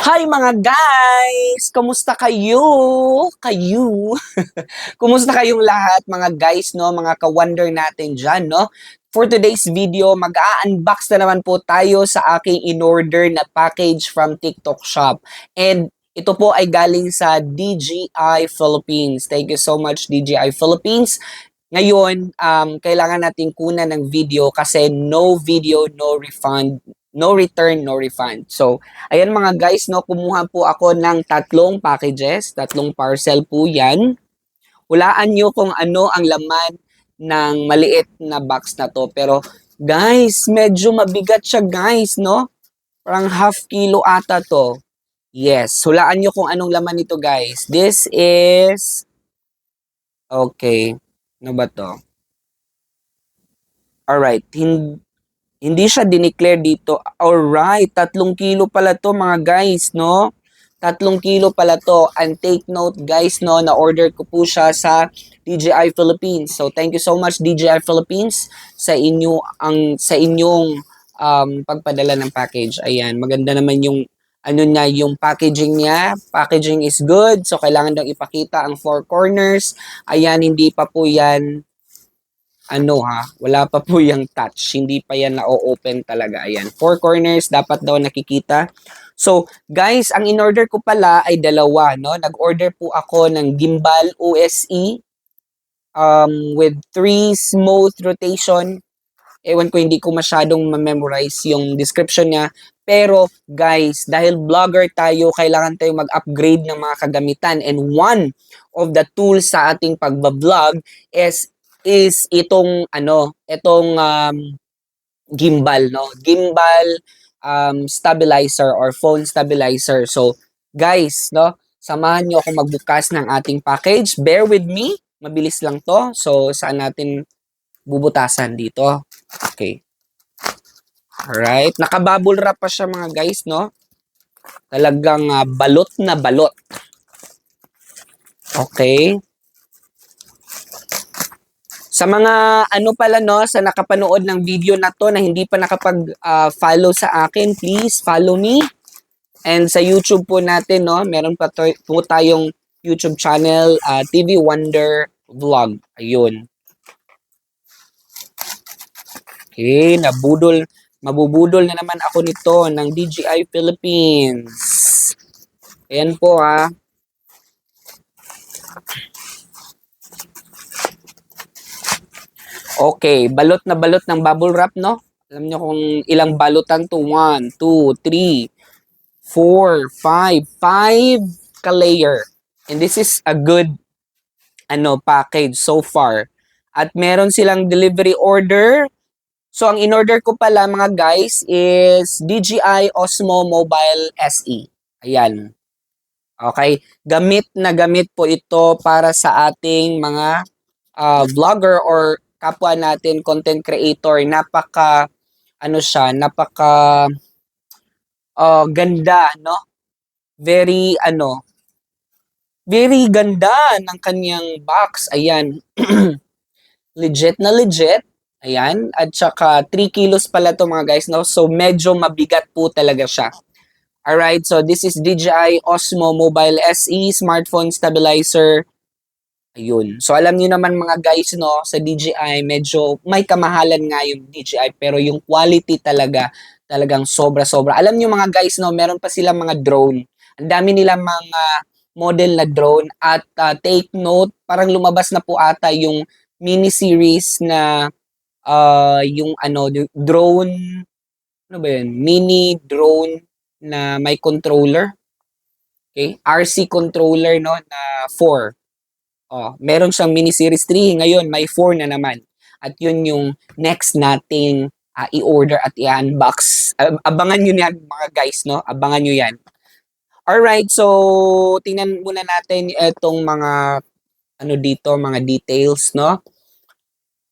Hi mga guys! Kumusta kayo? Kayo? Kumusta kayong lahat mga guys, no? Mga ka-wonder natin dyan, no? For today's video, mag-a-unbox na naman po tayo sa aking in-order na package from TikTok Shop. And ito po ay galing sa DJI Philippines. Thank you so much, DJI Philippines. Ngayon, kailangan natin kunan ng video kasi no video, no refund, no return, no refund. So, ayan mga guys, no, kumuha po ako ng tatlong packages, tatlong parcel po yan. Hulaan nyo kung ano ang laman ng maliit na box na to. Pero guys, medyo mabigat siya guys, no? Parang half kilo ata to. Yes, hulaan nyo kung anong laman nito guys. This is, okay, ano ba to? Alright, hindi siya dineclare dito. Alright, 3 kilo pala to mga guys, no? 3 kilo pala to. And take note guys, no, na-order ko po siya sa DJI Philippines. So thank you so much DJI Philippines sa inyong pagpadala ng package. Ayan, maganda naman yung ano niya, yung packaging niya. Packaging is good. So kailangan daw ipakita ang four corners. Ayan, hindi pa po yan wala pa po yung touch. Hindi pa yan na-open talaga. Ayan, four corners, dapat daw nakikita. So, guys, ang in-order ko pala ay dalawa, no? Nag-order po ako ng gimbal OSE with 3 smooth rotation. Ewan ko, hindi ko masyadong ma-memorize yung description niya. Pero, guys, dahil vlogger tayo, kailangan tayo mag-upgrade ng mga kagamitan. And one of the tools sa ating pagbablog is itong gimbal, no? Gimbal stabilizer or phone stabilizer. So, guys, no, samahan niyo ako magbukas ng ating package. Bear with me. Mabilis lang to. So, saan natin bubutasan dito? Okay. Alright. Nakabubble wrap pa siya mga guys, no? Talagang balot na balot. Okay. Sa mga pala no, sa nakapanood ng video na to na hindi pa nakapag-follow sa akin, please follow me. And sa YouTube po natin, no, meron pa po tayong YouTube channel, TV Wonder Vlog. Ayun. Okay, mabubudol na naman ako nito ng DJI Philippines. Ayan po ha. Okay, balot na balot ng bubble wrap, no? Alam nyo kung ilang balutan to. 1, 2, 3, 4, 5. 5 ka-layer. And this is a good package so far. At meron silang delivery order. So, ang in-order ko pala mga guys is DJI Osmo Mobile SE. Ayan. Okay. Gamit na gamit po ito para sa ating mga vlogger or kapwa natin content creator. Napaka ganda, no? Very ganda ng kanyang box. Ayan. Legit na legit. Ayan. At saka 3 kilos pala to mga guys, no? So medyo mabigat po talaga siya. Alright, so this is DJI Osmo Mobile SE Smartphone Stabilizer. Ayun. So alam niyo naman mga guys, no, sa DJI medyo may kamahalan nga yung DJI pero yung quality talagang sobra-sobra. Alam niyo mga guys, no, meron pa silang mga drone. Ang dami nilang mga model na drone at take note, parang lumabas na po ata yung mini series na yung drone, ano ba yun? Mini drone na may controller. Okay? RC controller, no, na 4. Meron siyang mini series 3, ngayon may 4 na naman. At yun yung next nating i-order at i-unbox. Abangan nyo yan mga guys, no? Abangan nyo yan. Alright, so tingnan muna natin itong mga mga details, no?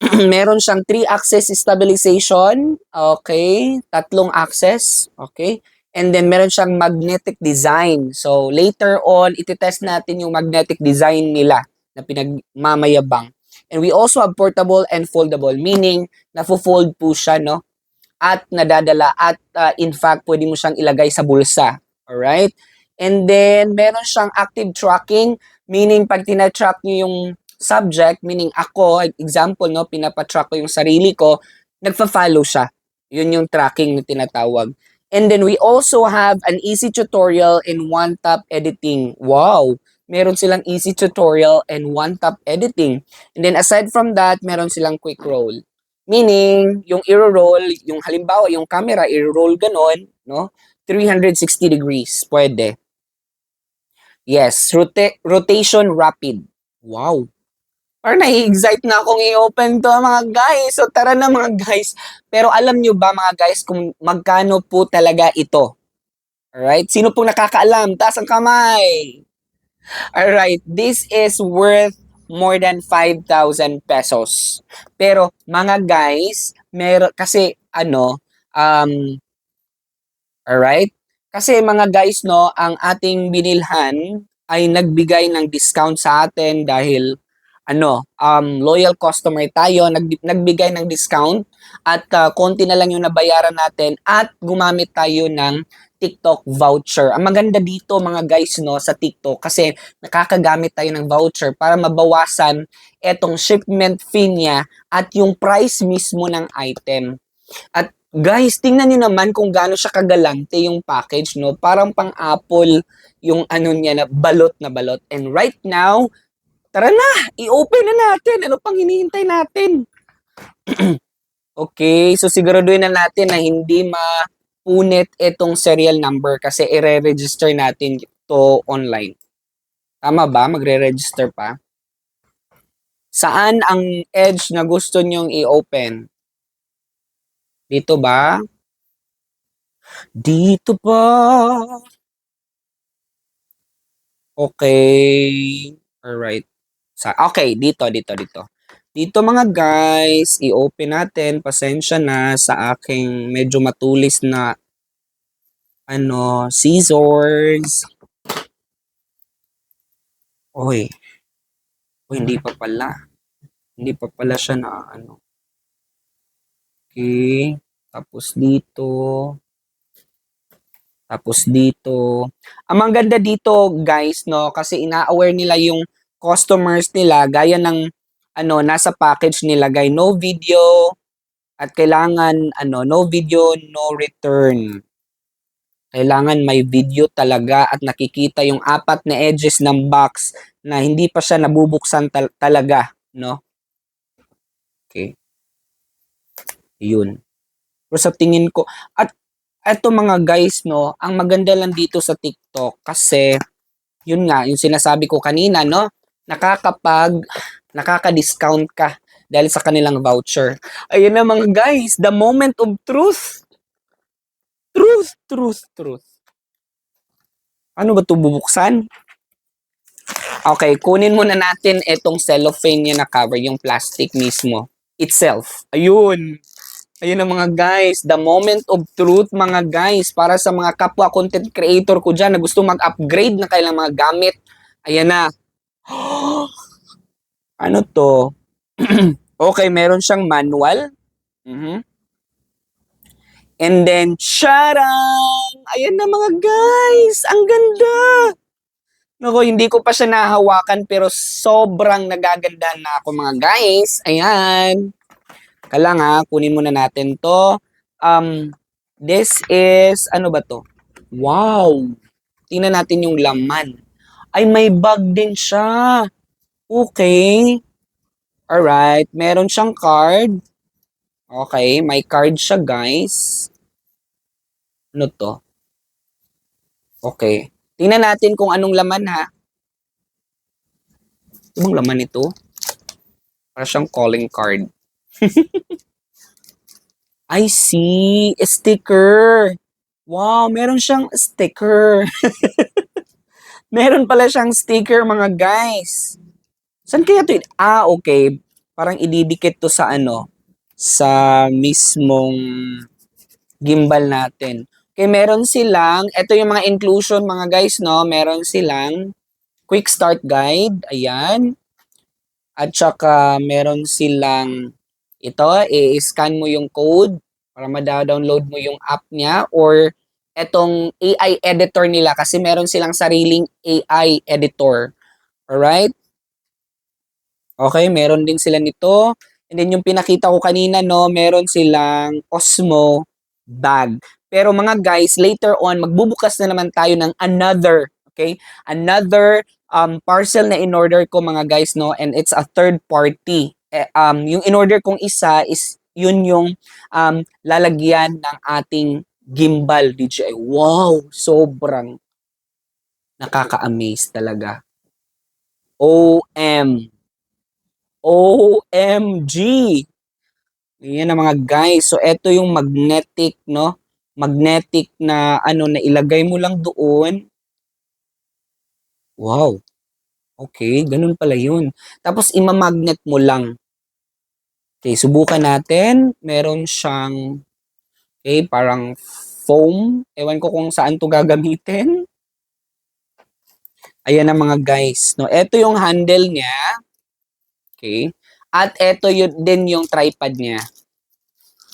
Meron siyang 3-axis stabilization. Okay, 3 axis. Okay. And then meron siyang magnetic design. So later on, iti-test natin yung magnetic design nila na pinagmamayabang. And we also have portable and foldable, meaning nafo-fold po siya, no? At nadadala at in fact, pwede mo siyang ilagay sa bulsa. Alright? And then, meron siyang active tracking, meaning pag tina-track nyo yung subject, meaning ako, example, no, pinapatrack ko yung sarili ko, nagfa-follow siya. Yun yung tracking na tinatawag. And then, we also have an easy tutorial in one-tap editing. Wow! Meron silang easy tutorial and one-tap editing. And then, aside from that, meron silang quick roll. Meaning, yung i-roll, yung halimbawa, yung camera, i-roll ganon, no? 360 degrees. Pwede. Yes, rotation rapid. Wow. Parang nai-excite na akong i-open to mga guys. So tara na mga guys. Pero alam nyo ba mga guys kung magkano po talaga ito? Alright? Sino pong nakakaalam? Taas ang kamay. Alright. This is worth more than 5,000 pesos. Pero mga guys, kasi alright? Kasi mga guys, no, ang ating binilhan ay nagbigay ng discount sa atin dahil loyal customer tayo, nagbigay ng discount at konti na lang yung nabayaran natin at gumamit tayo ng TikTok voucher. Ang maganda dito mga guys, no, sa TikTok kasi nakakagamit tayo ng voucher para mabawasan etong shipment fee niya at yung price mismo ng item. At guys, tingnan niyo naman kung gaano siya kagalante yung package, no? Parang pang-Apple yung niya na balot na balot. And right now, tara na, i-open na natin. Ano pang hinihintay natin? Okay, so siguraduhin na natin na hindi mapunit itong serial number kasi i-register natin ito online. Tama ba? Magre-register pa? Saan ang edge na gusto nyong i-open? Dito ba? Dito ba? Okay. Alright. Okay, dito. Dito mga guys, i-open natin. Pasensya na sa aking medyo matulis na scissors. Oy. Hindi pa pala. Hindi pa pala siya na Okay. Tapos dito. Ang maganda dito, guys, no, kasi ina-aware nila yung customers nila gaya ng nasa package nilagay no video at kailangan no video, no return. Kailangan may video talaga at nakikita yung apat na edges ng box na hindi pa siya nabubuksan talaga, no? Okay. Yun. Pero sa tingin ko, at eto mga guys, no, ang maganda lang dito sa TikTok kasi, yun nga, yung sinasabi ko kanina, no, nakaka-discount ka dahil sa kanilang voucher. Ayun na mga guys, the moment of truth. Truth. Ano ba ito bubuksan? Okay, kunin muna natin itong cellophane niya na cover, yung plastic mismo. Itself. Ayun na mga guys, the moment of truth mga guys, para sa mga kapwa content creator ko dyan na gusto mag-upgrade na kailang mga gamit. Ayan na. Ano to? Okay, meron siyang manual. And then, charang! Ayan na mga guys! Ang ganda! Naku, hindi ko pa siya nahawakan pero sobrang nagaganda na ako mga guys. Ayan. Kailang kunin muna natin to. This is, ano ba to? Wow! Tingnan natin yung laman. Ay, may bag din siya. Okay. Alright. Meron siyang card. Okay, may card siya guys. Ano to? Okay. Tingnan natin kung anong laman ha. Ito bang laman ito? Para siyang calling card. I see. Sticker. Wow, meron siyang sticker. Meron pala siyang sticker mga guys. Saan kaya ito? Okay. Parang ididikit to sa sa mismong gimbal natin. Okay, meron silang, ito yung mga inclusion mga guys, no? Meron silang quick start guide, ayan. At saka meron silang ito, i-scan mo yung code para ma-download mo yung app niya or etong AI editor nila kasi meron silang sariling AI editor. Alright? Okay, meron din sila nito. And then yung pinakita ko kanina, no, meron silang Osmo bag. Pero mga guys, later on, magbubukas na naman tayo ng another, okay? Another parcel na in-order ko mga guys, no? And it's a third party. Yung in-order kong isa is yun yung lalagyan ng ating gimbal DJI. Wow! Sobrang nakaka-amaze talaga. OMG! Yan ang mga guys. So, ito yung magnetic, no? Magnetic na ano na ilagay mo lang doon. Wow. Okay, ganun pala yun. Tapos, imamagnet mo lang. Okay, subukan natin. Meron siyang, okay, parang foam. Ewan ko kung saan to gagamitin. Ayan ang mga guys. No, ito yung handle niya. Okay. At ito yun din yung tripod niya.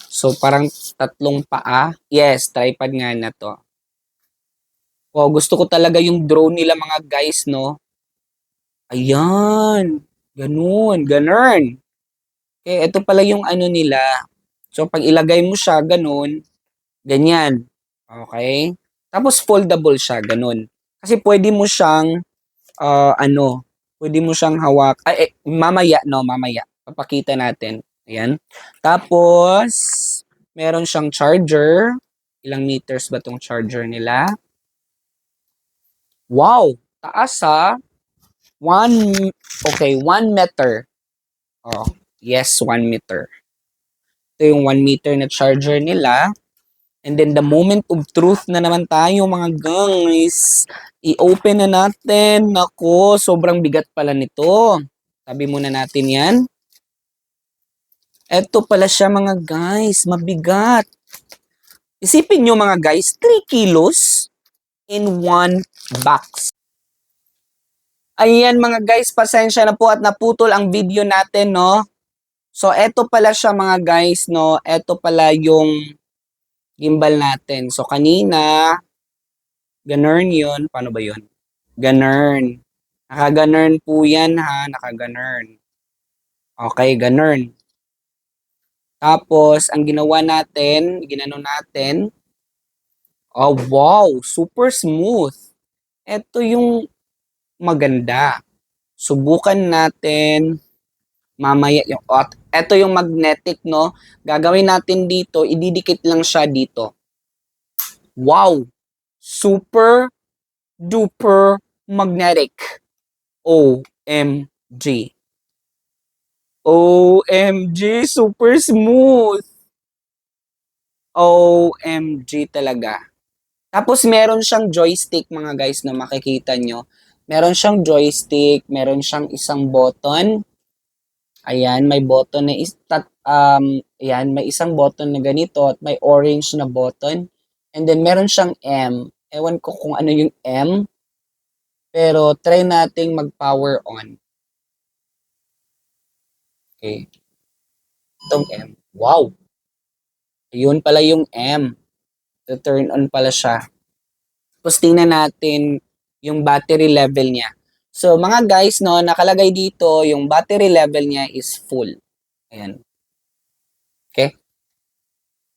So, parang tatlong paa. Yes, tripod nga na to. Wow, gusto ko talaga yung drone nila mga guys, no? Ayan. Ganun, ganun. Okay, ito pala yung ano nila. So, pag ilagay mo siya, ganun, ganyan. Okay? Tapos, foldable siya, ganun. Kasi pwede mo siyang, pwede mo siyang hawak. Ay, mamaya, no? Mamaya. Papakita natin. Ayan. Tapos, meron siyang charger. Ilang meters ba tong charger nila? Wow! Taas ha. Okay, 1 meter. Oh, yes, 1 meter. Ito yung 1 meter na charger nila. And then the moment of truth na naman tayo mga guys. I-open na natin. Nako, sobrang bigat pala nito. Tabi muna natin yan. Ito pala siya mga guys, mabigat. Isipin nyo mga guys, 3 kilos in one box. Ayan mga guys, pasensya na po at naputol ang video natin, no? So, eto pala siya mga guys, no? Eto pala yung gimbal natin. So, kanina, ganern yun. Paano ba yun? Ganern. Nakaganern po yan ha, nakaganern. Okay, ganern. Tapos, ang ginawa natin, ginano natin, oh wow, super smooth. Ito yung maganda. Subukan natin mamaya yung ito yung magnetic, no? Gagawin natin dito, ididikit lang siya dito. Wow! Super duper magnetic. OMG. OMG, super smooth. OMG talaga. Tapos meron siyang joystick mga guys na makikita nyo. Meron siyang joystick, meron siyang isang button. Ayan, may button na ayan, may isang button na ganito at may orange na button. And then meron siyang M. Ewan ko kung ano yung M, pero try nating mag-power on. Okay. Itong M. Wow! Ayun pala yung M. To turn on pala siya. Tapos tingnan natin yung battery level niya. So mga guys, no, nakalagay dito yung battery level niya is full. Ayan. Okay?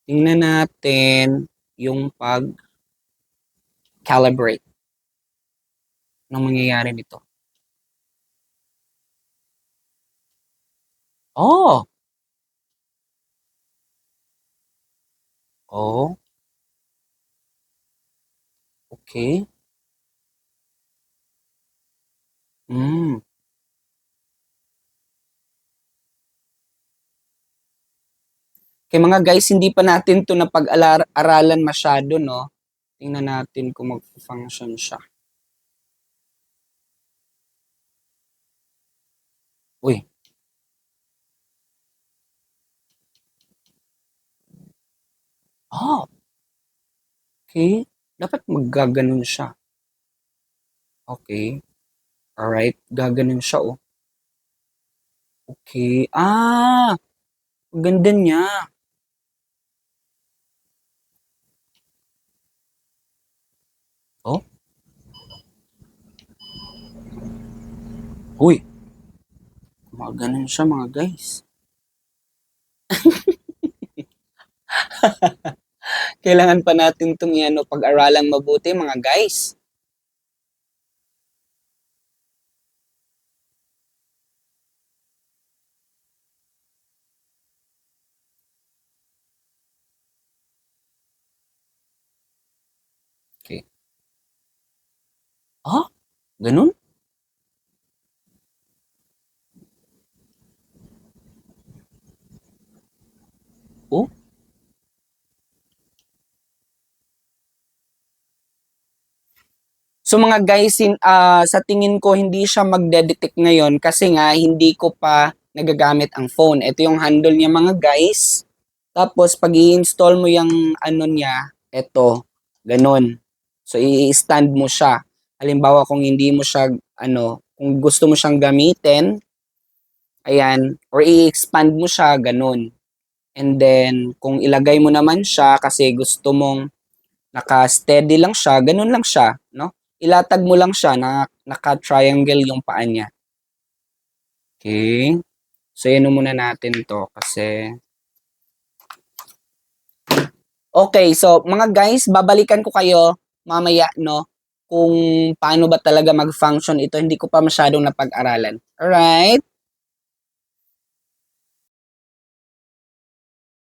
Tingnan natin yung pag-calibrate. Anong mangyayari nito? Oh! Oh, okay. Hmm. Kaya mga guys, hindi pa natin to napag-aralan masyado, no? Tingnan natin kung mag-function siya. Uy. Oh, okay. Dapat maggaganon siya. Okay. Alright. Gaganon siya, oh. Okay. Ah! Ang ganda niya. Uy, mga ganun siya mga guys. Kailangan pa natin itong pag-aralang mabuti mga guys. Okay. Ah, ganun? Oh, so mga guys, sa tingin ko hindi siya magde-detect ngayon kasi nga hindi ko pa nagagamit ang phone. Ito yung handle niya mga guys. Tapos pag i-install mo yung ano niya, ito, ganun. So i-stand mo siya. Halimbawa kung hindi mo siya kung gusto mo siyang gamitin, ayan, or i-expand mo siya, ganun. And then kung ilagay mo naman siya kasi gusto mong naka-steady lang siya, ganun lang siya, no? Ilatag mo lang siya na naka-triangle yung paa niya. Okay? So, yan muna natin to kasi... Okay, so mga guys, babalikan ko kayo mamaya, no? Kung paano ba talaga mag-function ito. Hindi ko pa masyadong napag-aralan. Alright?